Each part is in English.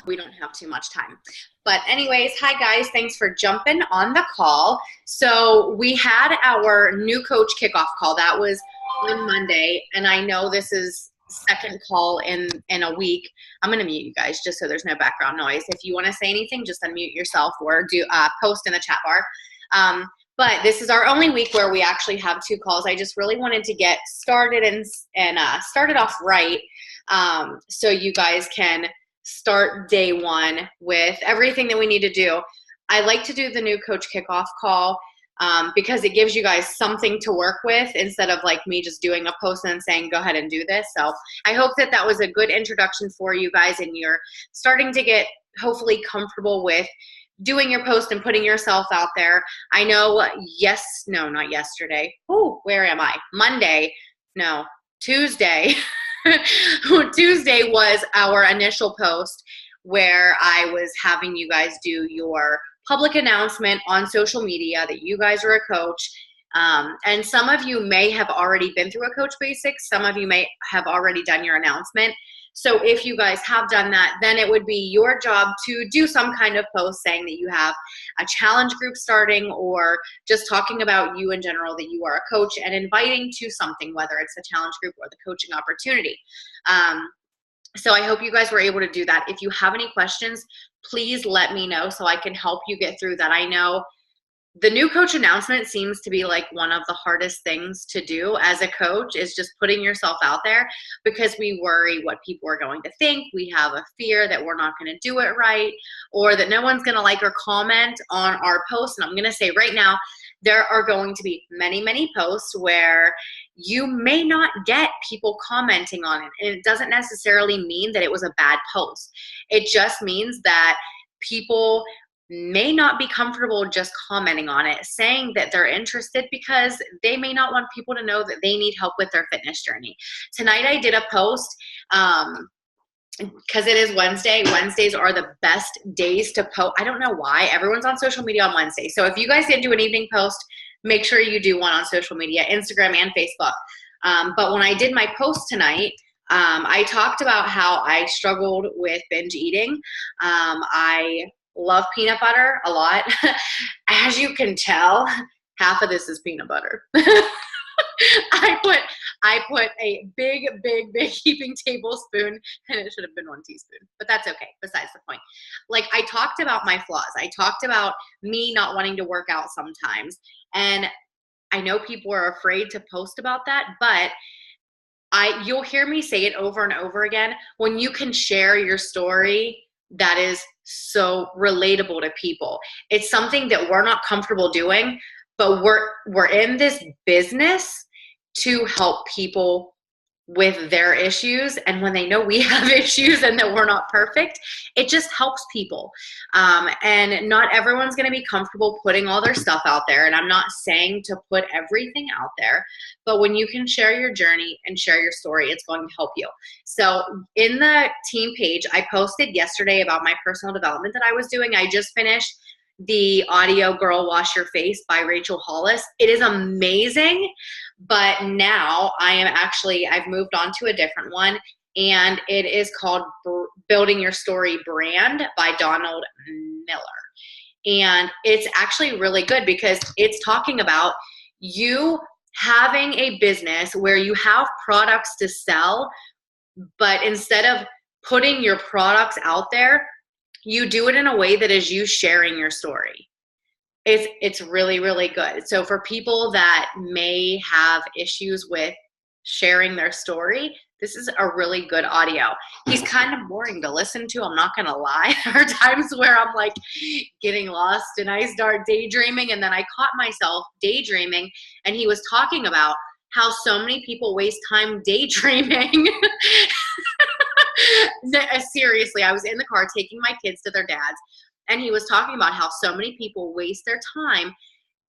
we don't have too much time. But anyways, hi guys, thanks for jumping on the call. So we had our new coach kickoff call. That was on Monday, and I know this is second call in a week. I'm gonna mute you guys just so there's no background noise. If you want to say anything, just unmute yourself or do post in the chat bar. But this is our only week where we actually have two calls. I just really wanted to get started and started off right, so you guys can start day one with everything that we need to do. I like to do the new coach kickoff call because it gives you guys something to work with instead of like me just doing a post and saying, go ahead and do this. So I hope that that was a good introduction for you guys and you're starting to get hopefully comfortable with doing your post and putting yourself out there. I know, not yesterday. Oh, where am I? Monday. No, Tuesday. Tuesday was our initial post where I was having you guys do your public announcement on social media that you guys are a coach. And some of you may have already been through a Coach Basics. Some of you may have already done your announcement. So if you guys have done that, then it would be your job to do some kind of post saying that you have a challenge group starting or just talking about you in general, that you are a coach and inviting to something, whether it's a challenge group or the coaching opportunity. So I hope you guys were able to do that. If you have any questions, please let me know so I can help you get through that. I know the new coach announcement seems to be like one of the hardest things to do as a coach, is just putting yourself out there, because we worry what people are going to think. We have a fear that we're not going to do it right, or that no one's going to like or comment on our post. And I'm going to say right now, there are going to be many, many posts where you may not get people commenting on it. And it doesn't necessarily mean that it was a bad post. It just means that people may not be comfortable just commenting on it, saying that they're interested, because they may not want people to know that they need help with their fitness journey. Tonight I did a post because it is Wednesday. Wednesdays are the best days to post. I don't know why. Everyone's on social media on Wednesday. So if you guys didn't do an evening post, make sure you do one on social media, Instagram and Facebook. But when I did my post tonight, I talked about how I struggled with binge eating. I love peanut butter a lot. As you can tell, half of this is peanut butter. I put a big heaping tablespoon, and it should have been 1 teaspoon, but that's okay. Besides the point. Like, I talked about my flaws. I talked about me not wanting to work out sometimes. And I know people are afraid to post about that, but you'll hear me say it over and over again. When you can share your story, that is so relatable to people. It's something that we're not comfortable doing, but we're in this business to help people with their issues. And when they know we have issues and that we're not perfect, it just helps people. And not everyone's going to be comfortable putting all their stuff out there. And I'm not saying to put everything out there, but when you can share your journey and share your story, it's going to help you. So in the team page, I posted yesterday about my personal development that I was doing. I just finished the audio Girl Wash Your Face by Rachel Hollis. It is amazing, but now I've moved on to a different one, and it is called Building Your Story Brand by Donald Miller. And it's actually really good because it's talking about you having a business where you have products to sell, but instead of putting your products out there, you do it in a way that is you sharing your story. It's really, really good. So for people that may have issues with sharing their story, this is a really good audio. He's kind of boring to listen to, I'm not gonna lie. There are times where I'm like getting lost and I start daydreaming, and then I caught myself daydreaming, and he was talking about how so many people waste time daydreaming. Seriously, I was in the car taking my kids to their dad's, and he was talking about how so many people waste their time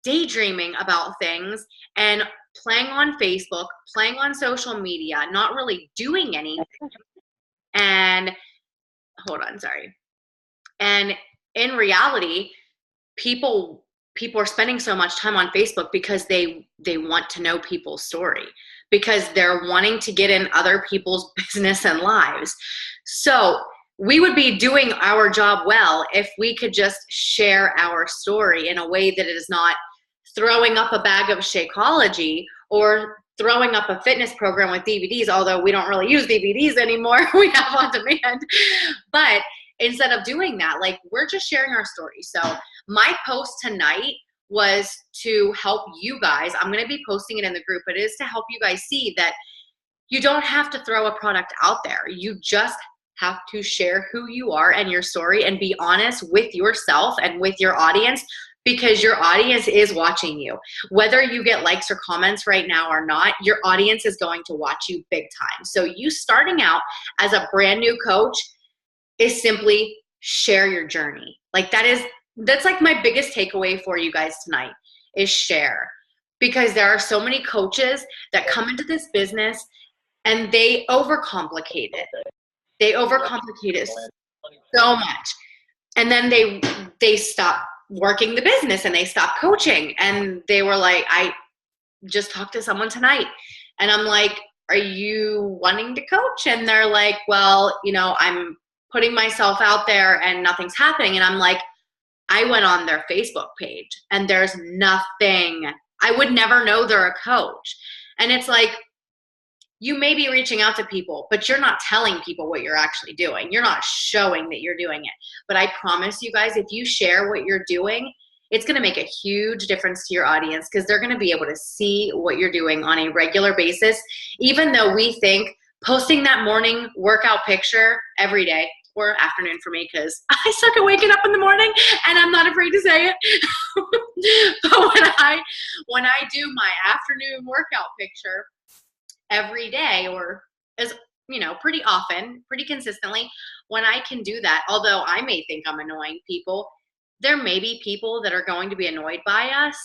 daydreaming about things and playing on Facebook, playing on social media, not really doing anything. And And in reality, people are spending so much time on Facebook because they want to know people's story, because they're wanting to get in other people's business and lives. So we would be doing our job well if we could just share our story in a way that it is not throwing up a bag of Shakeology or throwing up a fitness program with DVDs, although we don't really use DVDs anymore. We have on demand. But instead of doing that, like, we're just sharing our story. So my post tonight was to help you guys. I'm going to be posting it in the group, but it is to help you guys see that you don't have to throw a product out there. You just have to share who you are and your story and be honest with yourself and with your audience, because your audience is watching you. Whether you get likes or comments right now or not, your audience is going to watch you big time. So you starting out as a brand new coach is simply share your journey. Like, that's like my biggest takeaway for you guys tonight is share. Because there are so many coaches that come into this business and they overcomplicate it. They overcomplicate it so much. And then they stop working the business and they stop coaching. And they were like, I just talked to someone tonight. And I'm like, are you wanting to coach? And they're like, well, I'm putting myself out there and nothing's happening. And I'm like, I went on their Facebook page and there's nothing. I would never know they're a coach. And it's like, you may be reaching out to people, but you're not telling people what you're actually doing. You're not showing that you're doing it. But I promise you guys, if you share what you're doing, it's going to make a huge difference to your audience, because they're going to be able to see what you're doing on a regular basis. Even though we think posting that morning workout picture every day, or afternoon for me, because I suck at waking up in the morning and I'm not afraid to say it. But when I do my afternoon workout picture every day, or as pretty often, pretty consistently, when I can do that, although I may think I'm annoying people, there may be people that are going to be annoyed by us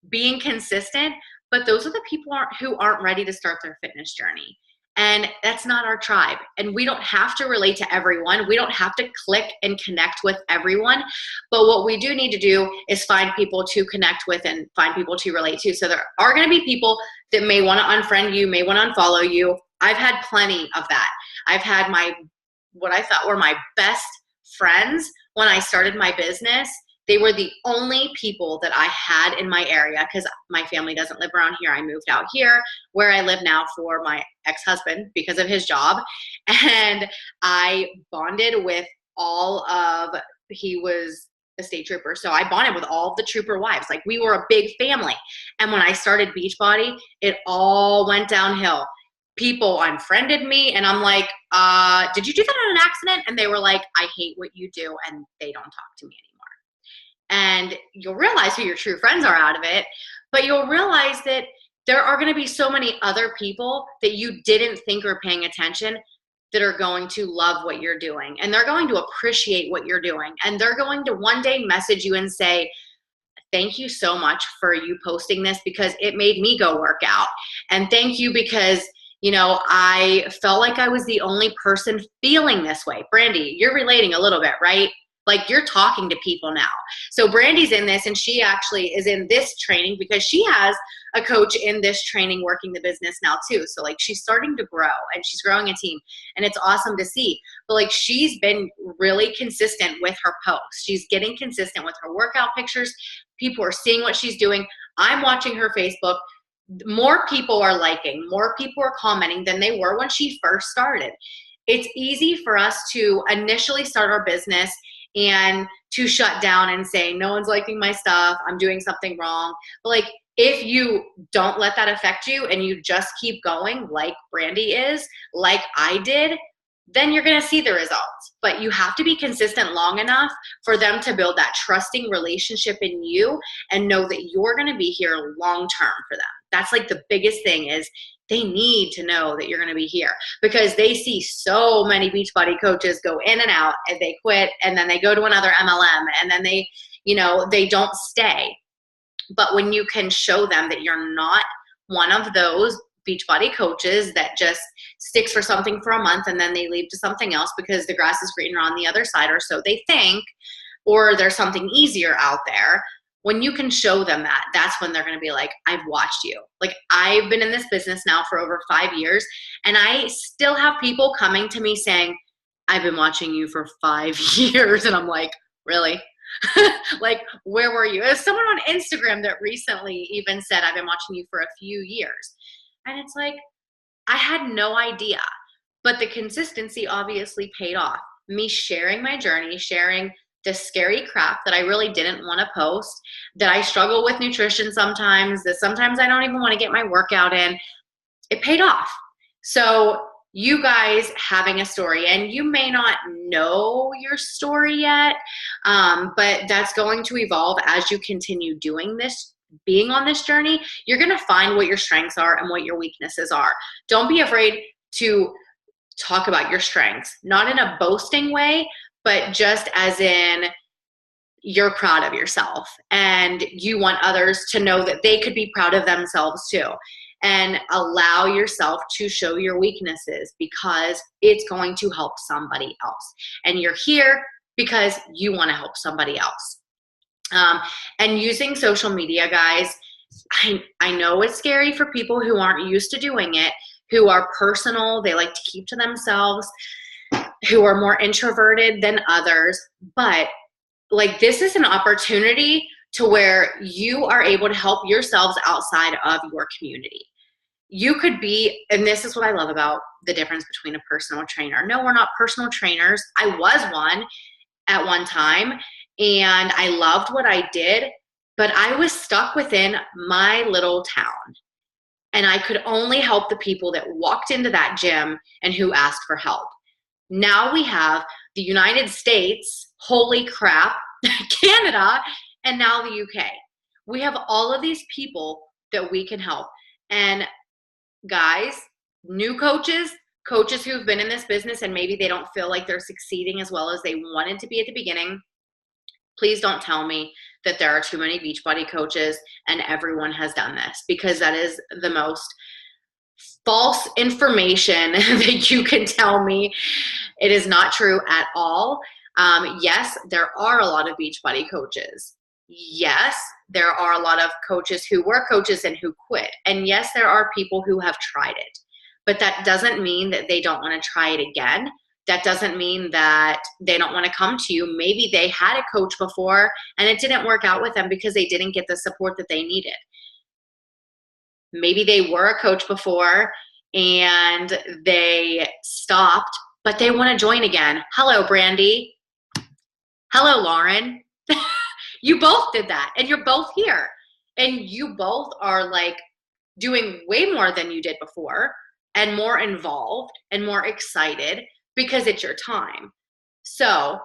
being consistent, but those are the people who aren't ready to start their fitness journey. And that's not our tribe. And we don't have to relate to everyone. We don't have to click and connect with everyone. But what we do need to do is find people to connect with and find people to relate to. So there are going to be people that may want to unfriend you, may want to unfollow you. I've had plenty of that. I've had what I thought were my best friends when I started my business. They were the only people that I had in my area, because my family doesn't live around here. I moved out here where I live now for my ex-husband because of his job. And I bonded with he was a state trooper. So I bonded with all of the trooper wives. Like, we were a big family. And when I started Beachbody, it all went downhill. People unfriended me, and I'm like, did you do that on an accident? And they were like, I hate what you do, and they don't talk to me anymore. And you'll realize who your true friends are out of it, but you'll realize that there are going to be so many other people that you didn't think were paying attention that are going to love what you're doing, and they're going to appreciate what you're doing, and they're going to one day message you and say, thank you so much for you posting this, because it made me go work out. And thank you because I felt like I was the only person feeling this way. Brandy, you're relating a little bit, right? Like, you're talking to people now. So Brandy's in this, and she actually is in this training because she has a coach in this training working the business now too. So like, she's starting to grow and she's growing a team, and it's awesome to see. But like, she's been really consistent with her posts. She's getting consistent with her workout pictures. People are seeing what she's doing. I'm watching her Facebook. More people are liking, more people are commenting than they were when she first started. It's easy for us to initially start our business and to shut down and say, no one's liking my stuff, I'm doing something wrong. But like, if you don't let that affect you and you just keep going like Brandy is, like I did, then you're going to see the results. But you have to be consistent long enough for them to build that trusting relationship in you and know that you're going to be here long term for them. That's like the biggest thing, is they need to know that you're going to be here, because they see so many Beachbody coaches go in and out, and they quit, and then they go to another MLM, and then they don't stay. But when you can show them that you're not one of those Beachbody coaches that just sticks for something for a month and then they leave to something else because the grass is greener on the other side, or so they think, or there's something easier out there. When you can show them that, that's when they're going to be like, I've watched you. Like, I've been in this business now for over 5 years, and I still have people coming to me saying, I've been watching you for 5 years. And I'm like, really? Like, where were you? There's someone on Instagram that recently even said, I've been watching you for a few years. And it's like, I had no idea. But the consistency obviously paid off. Me sharing my journey, sharing the scary crap that I really didn't want to post, that I struggle with nutrition sometimes, that sometimes I don't even want to get my workout in. It paid off. So you guys having a story, and you may not know your story yet, but that's going to evolve as you continue doing this, being on this journey. You're going to find what your strengths are and what your weaknesses are. Don't be afraid to talk about your strengths, not in a boasting way, but just as in you're proud of yourself and you want others to know that they could be proud of themselves too. And allow yourself to show your weaknesses, because it's going to help somebody else. And you're here because you want to help somebody else. And using social media, guys, I know it's scary for people who aren't used to doing it, who are personal, they like to keep to themselves, who are more introverted than others. But like, this is an opportunity to where you are able to help yourselves outside of your community. You could be, and this is what I love about the difference between a personal trainer. No, we're not personal trainers. I was one at one time, and I loved what I did, but I was stuck within my little town. And I could only help the people that walked into that gym and who asked for help. Now we have the United States, holy crap, Canada, and now the UK. We have all of these people that we can help. And guys, new coaches who've been in this business and maybe they don't feel like they're succeeding as well as they wanted to be at the beginning, please don't tell me that there are too many Beachbody coaches and everyone has done this, because that is the most false information that you can tell me. It is not true at all. Yes, there are a lot of Beachbody coaches. Yes, there are a lot of coaches who were coaches and who quit. And yes, there are people who have tried it. But that doesn't mean that they don't want to try it again. That doesn't mean that they don't want to come to you. Maybe they had a coach before and it didn't work out with them because they didn't get the support that they needed. Maybe they were a coach before and they stopped, but they want to join again. Hello, Brandy. Hello, Lauren. You both did that, and you're both here. And you both are like doing way more than you did before, and more involved and more excited because it's your time. So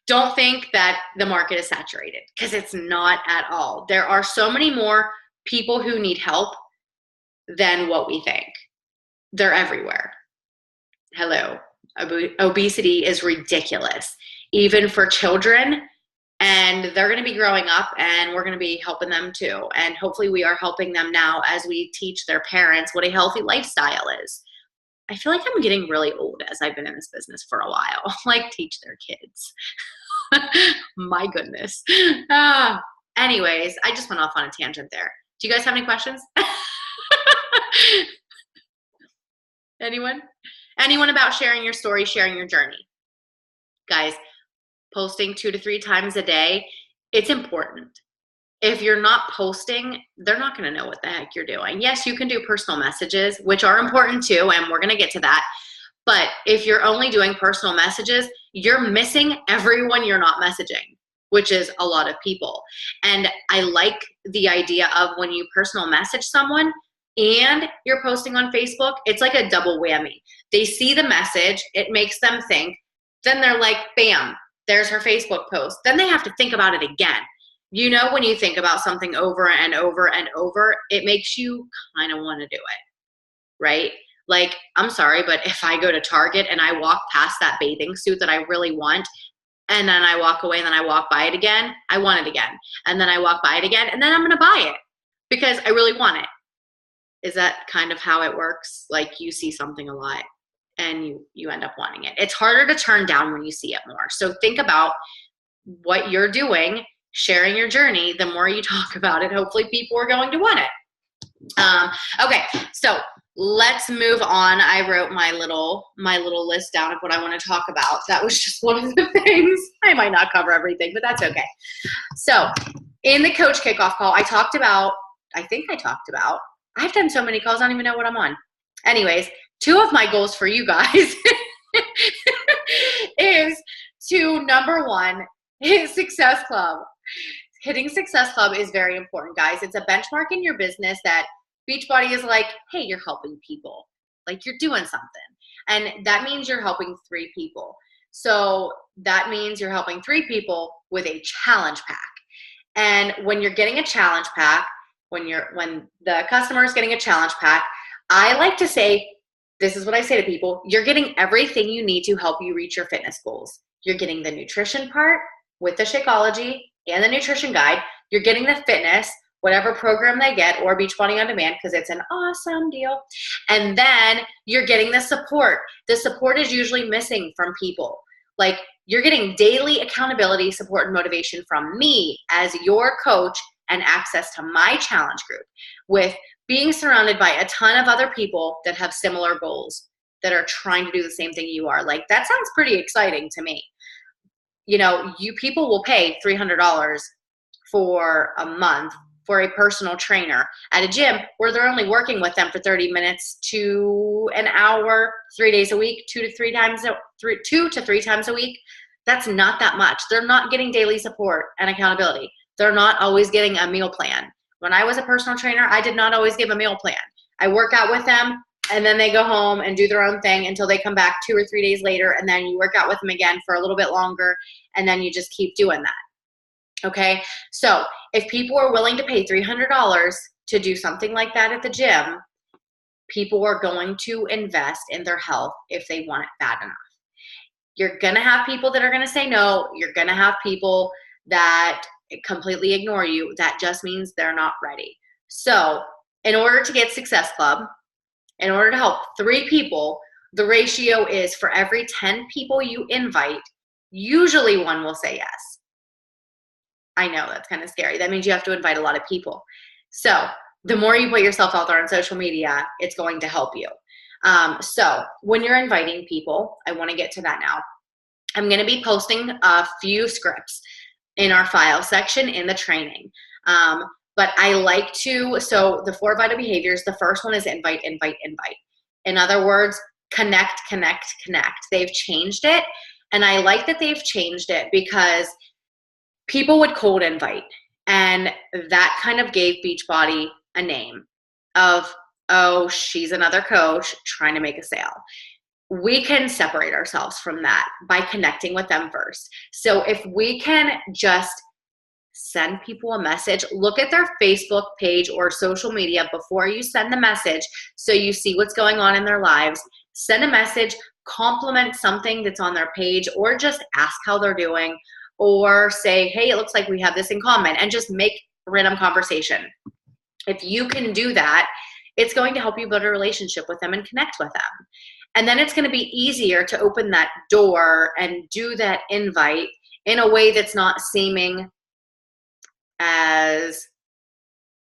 don't think that the market is saturated, because it's not at all. There are so many more people who need help than what we think. They're everywhere. Hello. Obesity is ridiculous, even for children. And they're going to be growing up, and we're going to be helping them too. And hopefully we are helping them now as we teach their parents what a healthy lifestyle is. I feel like I'm getting really old as I've been in this business for a while. Like, teach their kids. My goodness. Anyways, I just went off on a tangent there. Do you guys have any questions? Anyone? Anyone about sharing your story, sharing your journey? Guys, posting 2 to 3 times a day, it's important. If you're not posting, they're not going to know what the heck you're doing. Yes, you can do personal messages, which are important too, and we're going to get to that. But if you're only doing personal messages, you're missing everyone you're not messaging, which is a lot of people. And I like the idea of when you personal message someone and you're posting on Facebook, it's like a double whammy. They see the message, it makes them think, then they're like, bam, there's her Facebook post. Then they have to think about it again. You know, when you think about something over and over and over, it makes you kind of want to do it, right? Like, I'm sorry, but if I go to Target and I walk past that bathing suit that I really want, and then I walk away and then I walk by it again, I want it again. And then I walk by it again, and then I'm going to buy it because I really want it. Is that kind of how it works? Like, you see something a lot and you end up wanting it. It's harder to turn down when you see it more. So think about what you're doing, sharing your journey. The more you talk about it, hopefully people are going to want it. Okay, so let's move on. I wrote my little list down of what I want to talk about. That was just one of the things. I might not cover everything, but that's okay. So in the coach kickoff call, I've done so many calls, I don't even know what I'm on. Anyways, 2 of my goals for you guys is to, number 1, hit Success Club. Hitting Success Club is very important, guys. It's a benchmark in your business that Beachbody is like, hey, you're helping people. Like, you're doing something. And that means you're helping 3 people. So that means you're helping 3 people with a challenge pack. And when you're getting a challenge pack, when the customer is getting a challenge pack, I like to say, this is what I say to people, you're getting everything you need to help you reach your fitness goals. You're getting the nutrition part with the Shakeology and the nutrition guide. You're getting the fitness, whatever program they get, or Beachbody On Demand, because it's an awesome deal. And then you're getting the support. The support is usually missing from people. Like, you're getting daily accountability, support, and motivation from me as your coach, and access to my challenge group, with being surrounded by a ton of other people that have similar goals, that are trying to do the same thing you are. Like, that sounds pretty exciting to me. You know, you people will pay $300 for a month for a personal trainer at a gym where they're only working with them for 30 minutes to an hour, 3 days a week, 2 to 3 times a week. That's not that much. They're not getting daily support and accountability. They're not always getting a meal plan. When I was a personal trainer, I did not always give a meal plan. I work out with them, and then they go home and do their own thing until they come back 2 or 3 days later, and then you work out with them again for a little bit longer, and then you just keep doing that. Okay? So if people are willing to pay $300 to do something like that at the gym, people are going to invest in their health if they want it bad enough. You're going to have people that are going to say no. You're going to have people that completely ignore you. That just means they're not ready. So in order to get Success Club, in order to help 3 people, the ratio is for every 10 people you invite, usually 1 will say yes. I know that's kind of scary. That means you have to invite a lot of people. So the more you put yourself out there on social media, it's going to help you. So when you're inviting people, I want to get to that now. I'm going to be posting a few scripts in our file section in the training. But I like to, so the 4 vital behaviors, the first one is invite, invite, invite. In other words, connect, connect, connect. They've changed it. And I like that they've changed it because people would cold invite. And that kind of gave Beachbody a name of, oh, she's another coach trying to make a sale. We can separate ourselves from that by connecting with them first. So if we can just send people a message, look at their Facebook page or social media before you send the message so you see what's going on in their lives. Send a message, compliment something that's on their page, or just ask how they're doing, or say, hey, it looks like we have this in common, and just make random conversation. If you can do that, it's going to help you build a relationship with them and connect with them. And then it's going to be easier to open that door and do that invite in a way that's not seeming as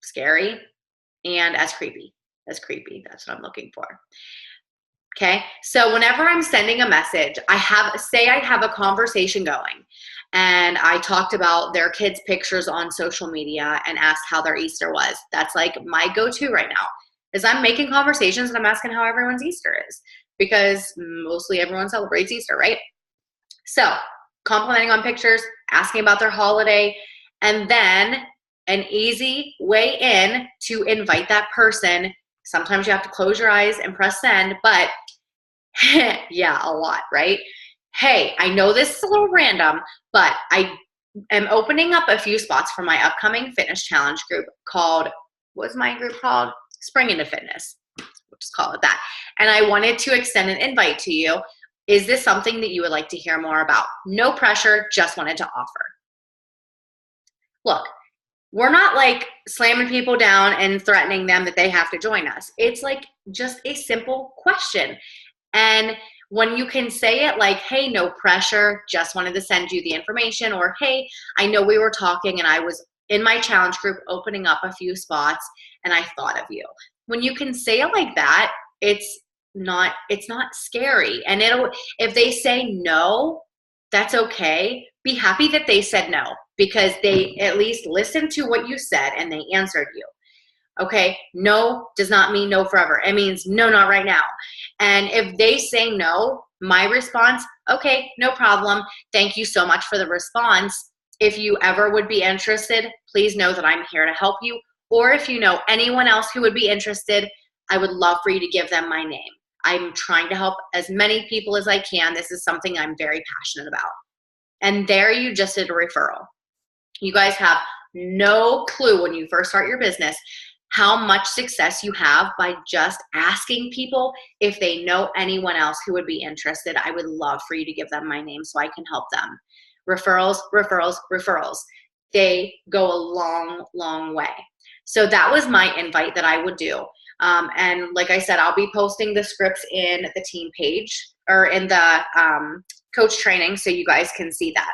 scary and as creepy. That's what I'm looking for. Okay, so whenever I'm sending a message, I have a conversation going, and I talked about their kids' pictures on social media and asked how their Easter was. That's like my go-to right now, is I'm making conversations and I'm asking how everyone's Easter is, because mostly everyone celebrates Easter, right? So complimenting on pictures, asking about their holiday, and then an easy way in to invite that person. Sometimes you have to close your eyes and press send, but yeah, a lot, right? Hey, I know this is a little random, but I am opening up a few spots for my upcoming fitness challenge group called, what's my group called? Spring into Fitness. We'll just call it that. And I wanted to extend an invite to you. Is this something that you would like to hear more about? No pressure, just wanted to offer. Look, we're not like slamming people down and threatening them that they have to join us. It's like just a simple question. And when you can say it like, hey, no pressure, just wanted to send you the information, or hey, I know we were talking and I was in my challenge group opening up a few spots and I thought of you. when you can say it like that, it's not scary. And if they say no, that's okay. Be happy that they said no, because they at least listened to what you said and they answered you. Okay, no does not mean no forever. It means no, not right now. And if they say no, my response, okay, no problem. Thank you so much for the response. If you ever would be interested, please know that I'm here to help you. Or if you know anyone else who would be interested, I would love for you to give them my name. I'm trying to help as many people as I can. This is something I'm very passionate about. And there you just did a referral. You guys have no clue when you first start your business how much success you have by just asking people if they know anyone else who would be interested. I would love for you to give them my name so I can help them. Referrals, referrals, referrals. They go a long, long way. So that was my invite that I would do. And like I said, I'll be posting the scripts in the team page or in the coach training so you guys can see that.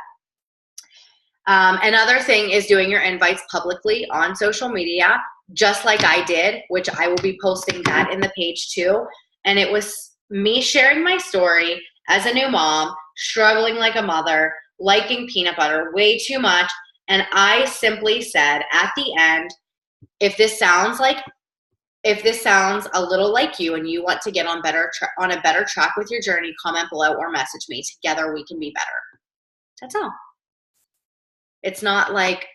Another thing is doing your invites publicly on social media, just like I did, which I will be posting that in the page too. And it was me sharing my story as a new mom, struggling like a mother, liking peanut butter way too much. And I simply said at the end, if this sounds a little like you and you want to get on a better track with your journey, comment below or message me. Together we can be better. That's all. It's not like,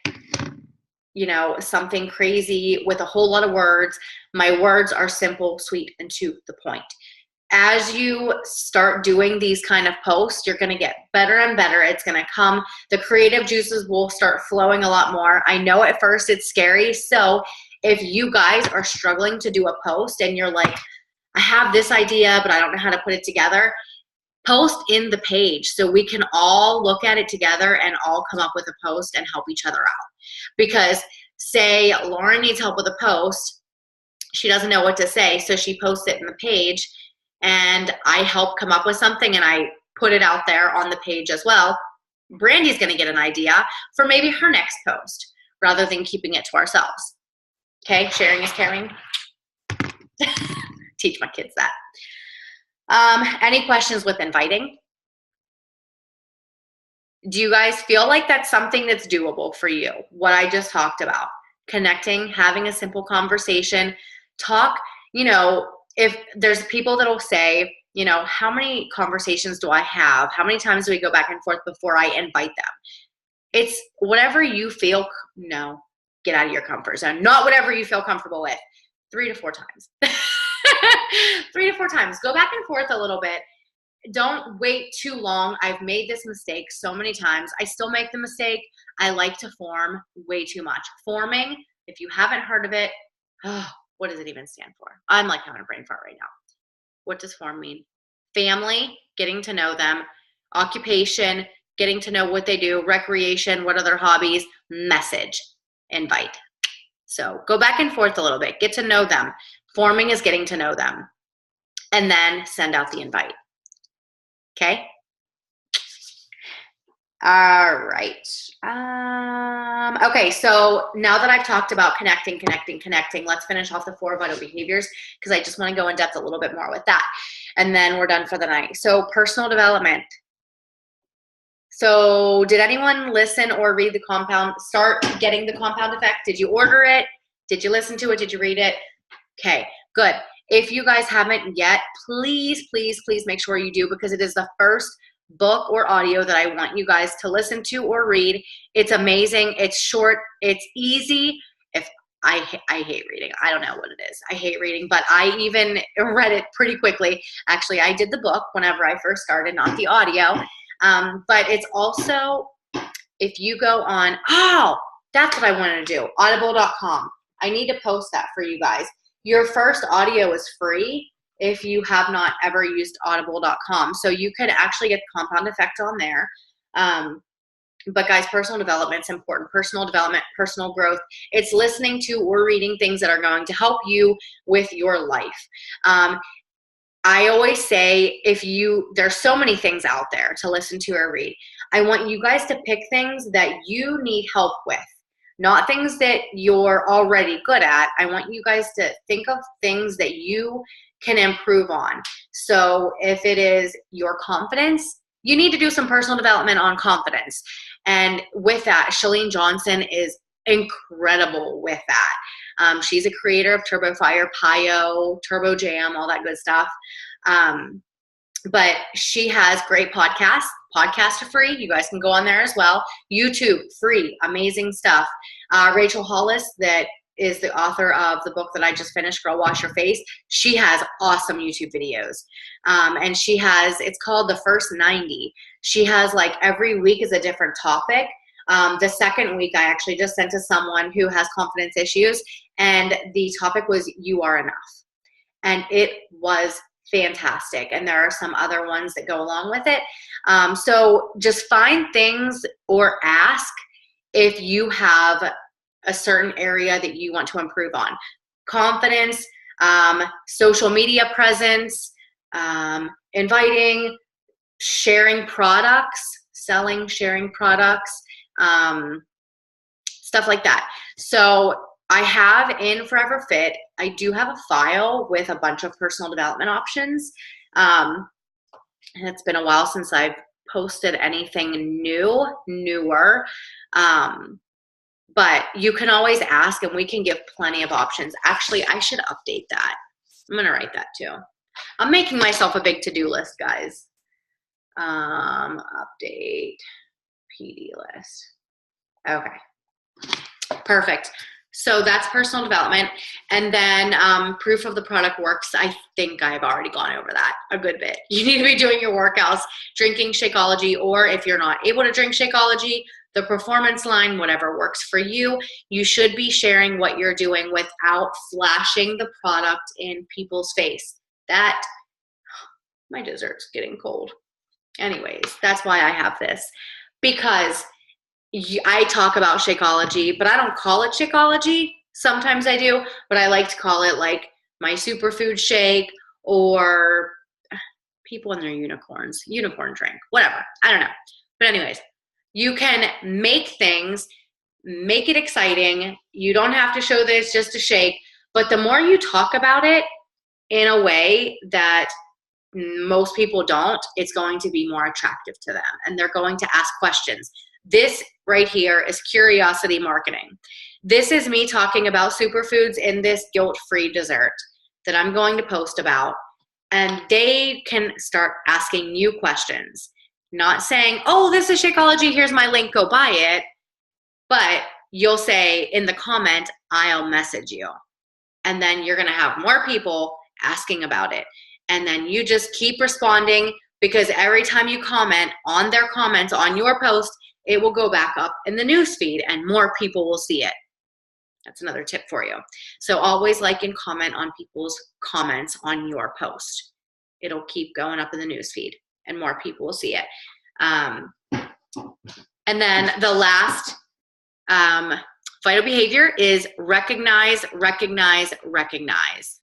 something crazy with a whole lot of words. My words are simple, sweet, and to the point. As you start doing these kind of posts, you're going to get better and better. It's going to come. The creative juices will start flowing a lot more. I know at first it's scary. So if you guys are struggling to do a post and you're like, I have this idea, but I don't know how to put it together, post in the page so we can all look at it together and all come up with a post and help each other out. Because say Lauren needs help with a post, she doesn't know what to say, so she posts it in the page and I help come up with something and I put it out there on the page as well. Brandy's going to get an idea for maybe her next post rather than keeping it to ourselves. Okay, sharing is caring. Teach my kids that. Any questions with inviting? Do you guys feel like that's something that's doable for you? What I just talked about, connecting, having a simple conversation, talk, if there's people that'll say, how many conversations do I have? How many times do we go back and forth before I invite them? It's whatever you feel, get out of your comfort zone. Not whatever you feel comfortable with. 3 to 4 times. 3 to 4 times. Go back and forth a little bit. Don't wait too long. I've made this mistake so many times. I still make the mistake. I like to form way too much. Forming, if you haven't heard of it, what does it even stand for? I'm like having a brain fart right now. What does form mean? Family, getting to know them. Occupation, getting to know what they do. Recreation, what are their hobbies? Message, invite. So go back and forth a little bit. Get to know them. Forming is getting to know them. And then send out the invite. Okay. All right. Okay. So now that I've talked about connecting, let's finish off the 4 vital behaviors because I just want to go in depth a little bit more with that. And then we're done for the night. So personal development. So did anyone listen or read start getting the compound effect? Did you order it? Did you listen to it? Did you read it? Okay, good. If you guys haven't yet, please, please, please make sure you do because it is the first book or audio that I want you guys to listen to or read. It's amazing. It's short. It's easy. I hate reading. I don't know what it is. I hate reading, but I even read it pretty quickly. Actually, I did the book whenever I first started, not the audio. But it's also, if you go on, that's what I wanted to do, audible.com. I need to post that for you guys. Your first audio is free if you have not ever used audible.com. So you can actually get the compound effect on there. But guys, personal development is important. Personal development, personal growth. It's listening to or reading things that are going to help you with your life. I always say there's so many things out there to listen to or read. I want you guys to pick things that you need help with. not things that you're already good at. I want you guys to think of things that you can improve on. So if it is your confidence, you need to do some personal development on confidence. And with that, Shalene Johnson is incredible with that. She's a creator of Turbo Fire, Pio, Turbo Jam, all that good stuff. But she has great podcasts. Podcasts are free. You guys can go on there as well. YouTube, free, amazing stuff. Rachel Hollis, that is the author of the book that I just finished, Girl Wash Your Face. She has awesome YouTube videos. And she has, it's called The First 90. She has like every week is a different topic. The second week, I actually just sent to someone who has confidence issues, and the topic was You Are Enough. And it was fantastic. And there are some other ones that go along with it. So just find things or ask if you have a certain area that you want to improve on. Confidence, social media presence, inviting, sharing products, selling, sharing products, stuff like that. So I have in Forever Fit, I do have a file with a bunch of personal development options. And it's been a while since I've posted anything newer. But you can always ask and we can give plenty of options. Actually, I should update that. I'm going to write that too. I'm making myself a big to-do list, guys. Update PD list. Okay. Perfect. So that's personal development. And then proof of the product works. I think I've already gone over that a good bit. You need to be doing your workouts, drinking Shakeology, or if you're not able to drink Shakeology, the performance line, whatever works for you. You should be sharing what you're doing without flashing the product in people's face. That, my dessert's getting cold. Anyways, that's why I have this. Because I talk about Shakeology, but I don't call it Shakeology. Sometimes I do, but I like to call it like my superfood shake, or people and their unicorn drink, whatever. I don't know. But anyways, you can make things, make it exciting. You don't have to show that it's just a shake, but the more you talk about it in a way that most people don't, it's going to be more attractive to them, and they're going to ask questions. This right here is curiosity marketing. This is me talking about superfoods in this guilt-free dessert that I'm going to post about, and they can start asking you questions. Not saying, oh, this is Shakeology, here's my link, go buy it. But you'll say in the comment, I'll message you. And then you're gonna have more people asking about it. And then you just keep responding, because every time you comment on their comments on your post, it will go back up in the newsfeed and more people will see it. That's another tip for you. So always like and comment on people's comments on your post. It'll keep going up in the newsfeed and more people will see it. And then the last vital behavior is recognize, recognize, recognize.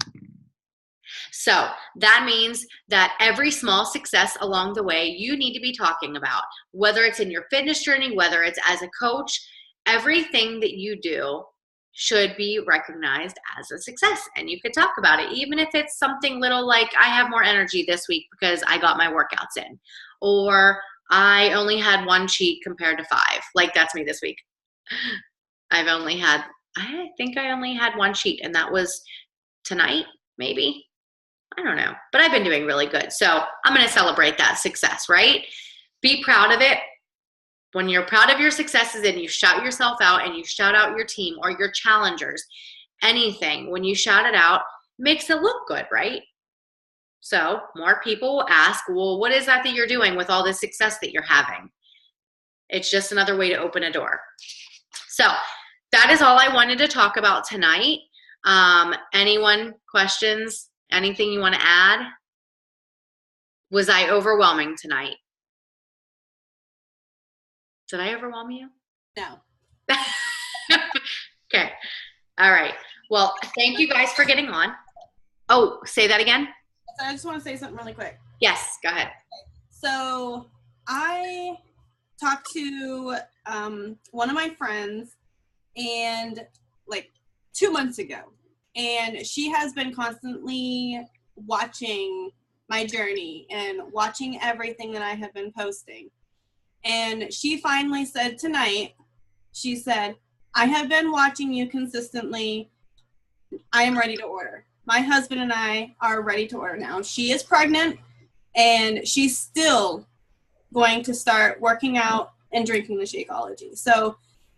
So that means that every small success along the way you need to be talking about, whether it's in your fitness journey, whether it's as a coach, everything that you do should be recognized as a success. And you could talk about it, even if it's something little like, I have more energy this week because I got my workouts in, or I only had one cheat compared to 5. Like, that's me this week. I think I only had one cheat, and that was tonight, maybe. I don't know, but I've been doing really good. So I'm going to celebrate that success, right? Be proud of it. When you're proud of your successes and you shout yourself out and you shout out your team or your challengers, anything, when you shout it out, makes it look good, right? So more people will ask, well, what is that you're doing with all this success that you're having? It's just another way to open a door. So that is all I wanted to talk about tonight. Anyone, questions? Anything you want to add? Was I overwhelming tonight? Did I overwhelm you? No. Okay. All right. Well, thank you guys for getting on. Oh, say that again. So I just want to say something really quick. Yes, go ahead. So I talked to one of my friends, and like 2 months ago. And she has been constantly watching my journey and watching everything that I have been posting. And she finally said tonight, she said, I have been watching you consistently. I am ready to order. My husband and I are ready to order now. She is pregnant, and she's still going to start working out and drinking the Shakeology. So,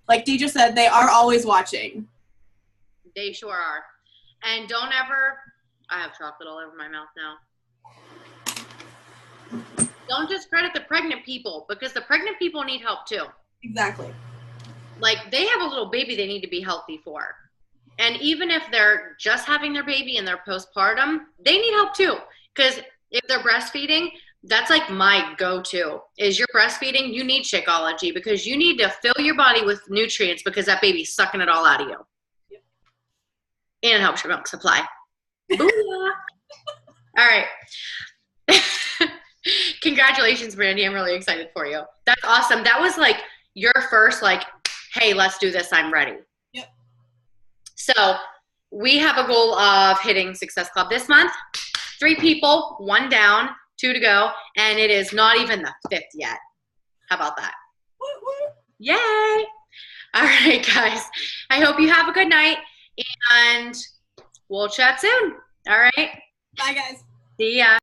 like Deidre said, they are always watching. They sure are. And don't ever, I have chocolate all over my mouth now. Don't discredit the pregnant people, because the pregnant people need help too. Exactly. Like, they have a little baby they need to be healthy for. And even if they're just having their baby and they're postpartum, they need help too. Because if they're breastfeeding, that's like my go-to. Is you're breastfeeding, you need Shakeology, because you need to fill your body with nutrients, because that baby's sucking it all out of you. Yep. And it helps your milk supply. Booyah. All right. Congratulations, Brandy. I'm really excited for you. That's awesome. That was like your first, like, hey, let's do this. I'm ready. Yep. So we have a goal of hitting Success Club this month. 3 people, 1 down, 2 to go, and it is not even the 5th yet. How about that? Woo-woo. Yay! All right, guys. I hope you have a good night, and we'll chat soon. All right? Bye, guys. See ya.